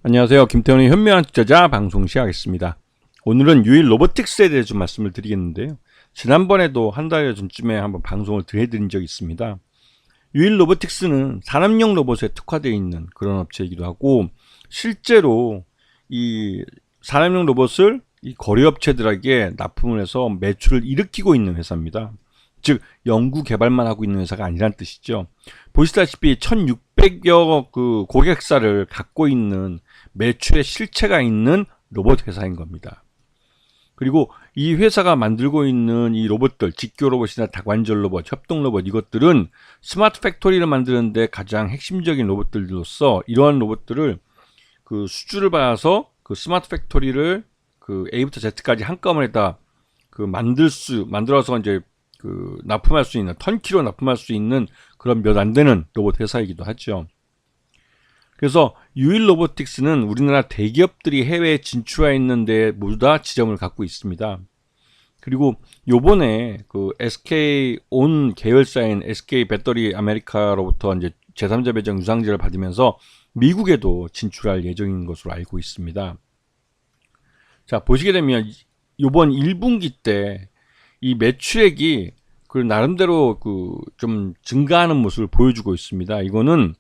안녕하세요. 김태훈의 현명한 투자자 방송 시작하겠습니다. 오늘은 유일 로보틱스에 대해 좀 말씀을 드리겠는데요. 지난번에도 한 달 전쯤에 한번 방송을 해드린 적이 있습니다. 유일 로보틱스는 산업용 로봇에 특화되어 있는 그런 업체이기도 하고, 실제로 이 산업용 로봇을 이 거래업체들에게 납품을 해서 매출을 일으키고 있는 회사입니다. 즉 연구 개발만 하고 있는 회사가 아니란 뜻이죠. 보시다시피 1600여 그 고객사를 갖고 있는 매출의 실체가 있는 로봇 회사인 겁니다. 그리고 이 회사가 만들고 있는 이 로봇들, 직교 로봇이나 다관절 로봇, 협동 로봇, 이것들은 스마트 팩토리를 만드는데 가장 핵심적인 로봇들로서 이러한 로봇들을 그 수주를 받아서 그 스마트 팩토리를 그 A부터 Z까지 한꺼번에 다 그 만들어서 이제 그 납품할 수 있는, 턴키로 납품할 수 있는 그런 몇 안 되는 로봇 회사이기도 하죠. 그래서 유일 로보틱스는 우리나라 대기업들이 해외에 진출해 있는데 모두 다 지점을 갖고 있습니다. 그리고 요번에 그 SK 온 계열사인 SK 배터리 아메리카로부터 이제 제3자 배정 유상제를 받으면서 미국에도 진출할 예정인 것으로 알고 있습니다. 자, 보시게 되면 요번 1분기 때 이 매출액이 그 나름대로 그 좀 증가하는 모습을 보여주고 있습니다. 이거는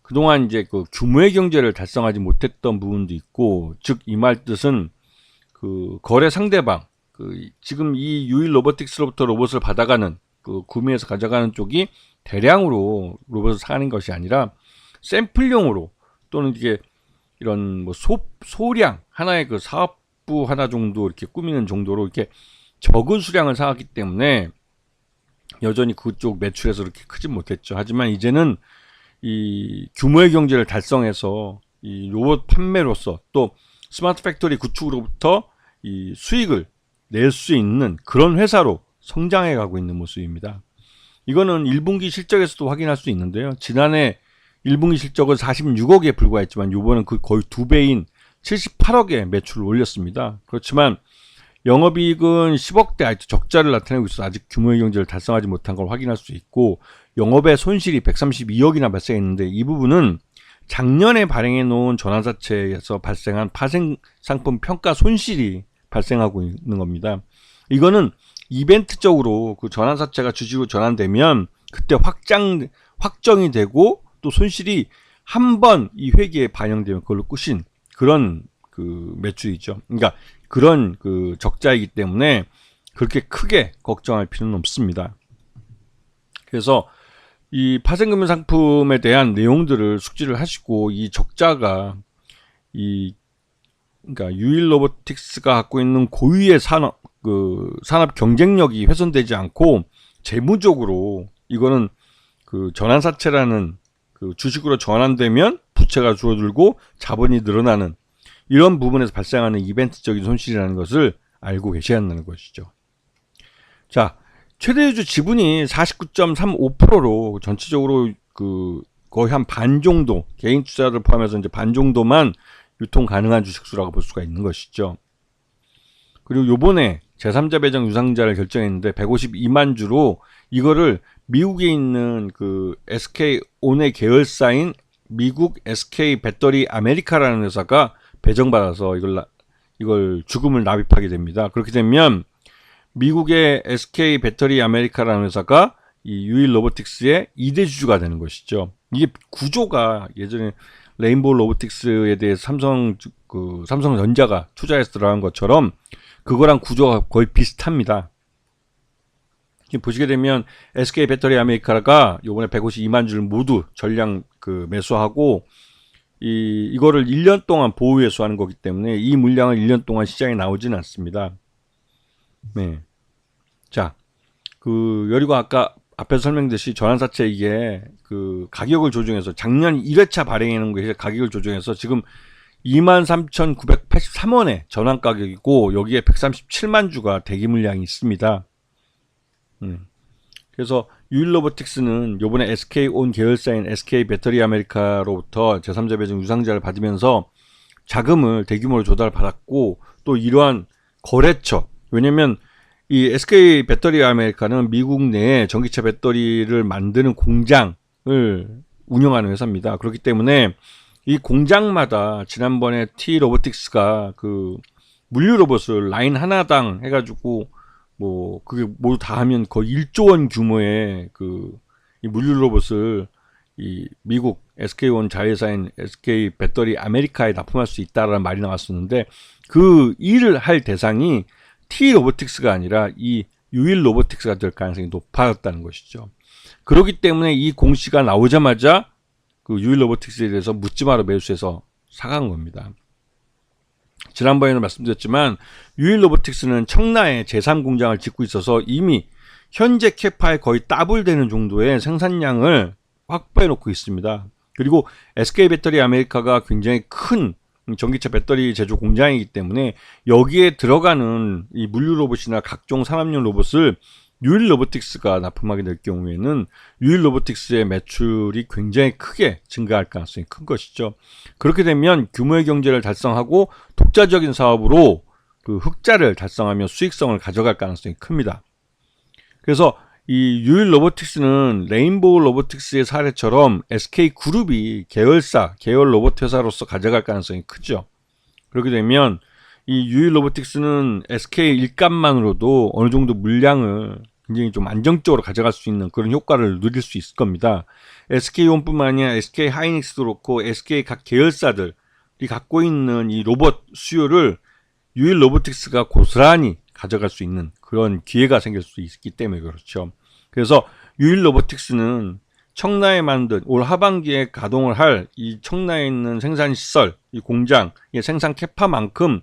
그동안 이제 그 규모의 경제를 달성하지 못했던 부분도 있고, 즉 이 말 뜻은 그 거래 상대방, 그 지금 이 유일 로보틱스로부터 로봇을 받아가는 그 구매해서 가져가는 쪽이 대량으로 로봇을 사는 것이 아니라 샘플용으로, 또는 이게 이런 뭐 소량 하나의 그 사업부 하나 정도 이렇게 꾸미는 정도로 이렇게 적은 수량을 사왔기 때문에 여전히 그쪽 매출에서 그렇게 크진 못했죠. 하지만 이제는 이 규모의 경제를 달성해서 이 로봇 판매로서 또 스마트 팩토리 구축으로부터 이 수익을 낼 수 있는 그런 회사로 성장해 가고 있는 모습입니다. 이거는 1분기 실적에서도 확인할 수 있는데요. 지난해 1분기 실적은 46억에 불과했지만 이번은 그 거의 2배인 78억의 매출을 올렸습니다. 그렇지만 영업이익은 10억대 아직도 적자를 나타내고 있어 아직 규모의 경제를 달성하지 못한 걸 확인할 수 있고, 영업의 손실이 132억이나 발생했는데 이 부분은 작년에 발행해 놓은 전환사채에서 발생한 파생상품 평가 손실이 발생하고 있는 겁니다. 이거는 이벤트적으로 그 전환사채가 주식으로 전환되면 그때 확정이 되고, 또 손실이 한 번 이 회계에 반영되면 그걸로 끝인 그런 그 매출이죠. 그러니까 그런 그 적자이기 때문에 그렇게 크게 걱정할 필요는 없습니다. 그래서 이 파생금융 상품에 대한 내용들을 숙지를 하시고, 이 적자가 그러니까 유일 로보틱스가 갖고 있는 고유의 산업 경쟁력이 훼손되지 않고 재무적으로 이거는 그 전환사채라는 그 주식으로 전환되면 부채가 줄어들고 자본이 늘어나는 이런 부분에서 발생하는 이벤트적인 손실이라는 것을 알고 계셔야 한다는 것이죠. 자, 최대주주 지분이 49.35%로 전체적으로 그 거의 한 반 정도, 개인 투자를 포함해서 이제 반 정도만 유통 가능한 주식수라고 볼 수가 있는 것이죠. 그리고 요번에 제3자 배정 유상자를 결정했는데 152만 주로 이거를 미국에 있는 그 SK 온의 계열사인 미국 SK 배터리 아메리카라는 회사가 배정받아서 이걸 주금을 납입하게 됩니다. 그렇게 되면 미국의 SK 배터리 아메리카라는 회사가 이 유일 로보틱스의 2대 주주가 되는 것이죠. 이게 구조가 예전에 레인보우 로보틱스에 대해서 삼성전자가 투자해서 들어간 것처럼 그거랑 구조가 거의 비슷합니다. 보시게 되면 SK 배터리 아메리카가 요번에 152만 주를 모두 전량 그 매수하고 이거를 1년 동안 보유 매수하는 거기 때문에 이 물량은 1년 동안 시장에 나오지는 않습니다. 네. 자, 그리고 아까 앞에서 설명드렸듯이 전환사채 이게 그 가격을 조정해서 작년 1회차 발행해 놓은 것이 가격을 조정해서 지금 23,983원의 전환 가격이고, 여기에 137만 주가 대기 물량이 있습니다. 그래서 유일 로보틱스는 요번에 SK 온 계열사인 SK 배터리 아메리카로부터 제3자 배정 유상자를 받으면서 자금을 대규모로 조달받았고, 또 이러한 거래처, 왜냐면 이 SK 배터리 아메리카는 미국 내에 전기차 배터리를 만드는 공장을 운영하는 회사입니다. 그렇기 때문에 이 공장마다 지난번에 T 로보틱스가 그 물류 로봇을 라인 하나당 해가지고 뭐 그게 모두 다 하면 거의 1조 원 규모의 그 이 물류 로봇을 이 미국 SK온 자회사인 SK 배터리 아메리카에 납품할 수 있다라는 말이 나왔었는데, 그 일을 할 대상이 T 로보틱스가 아니라 이 유일 로보틱스가 될 가능성이 높아졌다는 것이죠. 그렇기 때문에 이 공시가 나오자마자 그 유일 로보틱스에 대해서 묻지 마라 매수해서 사간 겁니다. 지난번에는 말씀드렸지만 유일 로보틱스는 청라에 제3공장을 짓고 있어서 이미 현재 캐파에 거의 더블되는 정도의 생산량을 확보해 놓고 있습니다. 그리고 SK 배터리 아메리카가 굉장히 큰 전기차 배터리 제조 공장이기 때문에 여기에 들어가는 이 물류 로봇이나 각종 산업용 로봇을 유일 로보틱스가 납품하게 될 경우에는 유일 로보틱스의 매출이 굉장히 크게 증가할 가능성이 큰 것이죠. 그렇게 되면 규모의 경제를 달성하고 독자적인 사업으로 그 흑자를 달성하며 수익성을 가져갈 가능성이 큽니다. 그래서 이 유일 로보틱스는 레인보우 로보틱스의 사례처럼 SK그룹이 계열사, 계열 로봇 회사로서 가져갈 가능성이 크죠. 그렇게 되면 이 유일 로보틱스는 SK 일감만으로도 어느 정도 물량을 굉장히 좀 안정적으로 가져갈 수 있는 그런 효과를 누릴 수 있을 겁니다. SK온뿐만 아니라 SK 하이닉스도 그렇고 SK 각 계열사들이 갖고 있는 이 로봇 수요를 유일 로보틱스가 고스란히 가져갈 수 있는 그런 기회가 생길 수 있기 때문에 그렇죠. 그래서 유일 로보틱스는 청라에 만든 올 하반기에 가동을 할 이 청라에 있는 생산시설, 이 공장의 생산 캐파만큼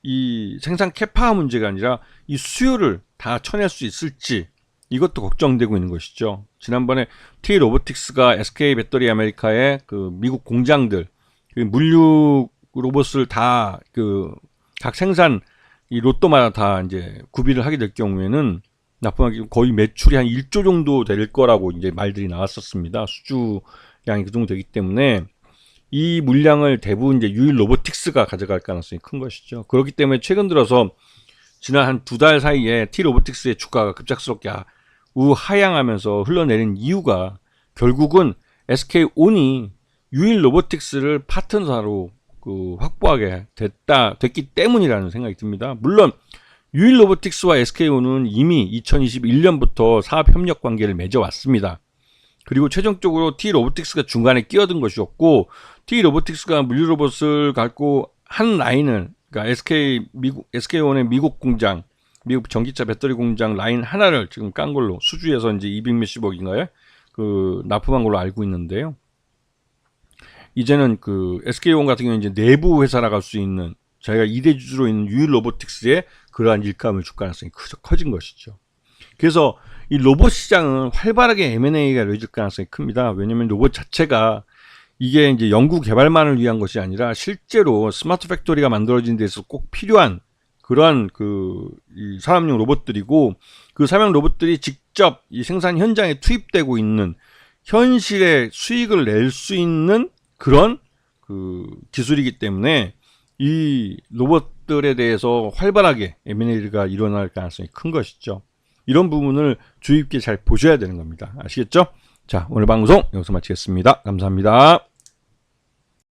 이 생산 캐파 문제가 아니라 이 수요를 다 쳐낼 수 있을지 이것도 걱정되고 있는 것이죠. 지난번에 T 로보틱스가 SK 배터리 아메리카의 그 미국 공장들 물류 로봇을 다 그 각 생산 이 로또마다 다 이제 구비를 하게 될 경우에는 납품하기 거의 매출이 한 1조 정도 될 거라고 이제 말들이 나왔었습니다. 수주량이 그 정도 되기 때문에 이 물량을 대부분 이제 유일 로보틱스가 가져갈 가능성이 큰 것이죠. 그렇기 때문에 최근 들어서 지난 한 2달 사이에 T 로보틱스의 주가가 급작스럽게 우하향하면서 흘러내린 이유가 결국은 SK온이 유일 로보틱스를 파트너로 그 확보하게 됐기 때문이라는 생각이 듭니다. 물론 유일 로보틱스와 SK온은 이미 2021년부터 사업 협력 관계를 맺어왔습니다. 그리고 최종적으로 T 로보틱스가 중간에 끼어든 것이었고, T 로보틱스가 물류 로봇을 갖고 한 라인을, 그러니까 SK온의 미국 공장, 미국 전기차 배터리 공장 라인 하나를 지금 깐 걸로 수주해서 이제 200몇십억인가요? 그 납품한 걸로 알고 있는데요. 이제는 그 SK온 같은 경우는 이제 내부 회사라고 할 수 있는 자기가 2대 주주로 있는 유일 로보틱스에 그러한 일감을 줄 가능성이 커진 것이죠. 그래서 이 로봇 시장은 활발하게 M&A가 이루어질 가능성이 큽니다. 왜냐하면 로봇 자체가 이게 이제 연구 개발만을 위한 것이 아니라 실제로 스마트 팩토리가 만들어진 데서 꼭 필요한 그러한 이 산업용 로봇들이고, 그 산업용 로봇들이 직접 이 생산 현장에 투입되고 있는 현실의 수익을 낼 수 있는 그런 그 기술이기 때문에 이 로봇들에 대해서 활발하게 M&A가 일어날 가능성이 큰 것이죠. 이런 부분을 주의 깊게 잘 보셔야 되는 겁니다. 아시겠죠? 자, 오늘 방송 여기서 마치겠습니다. 감사합니다.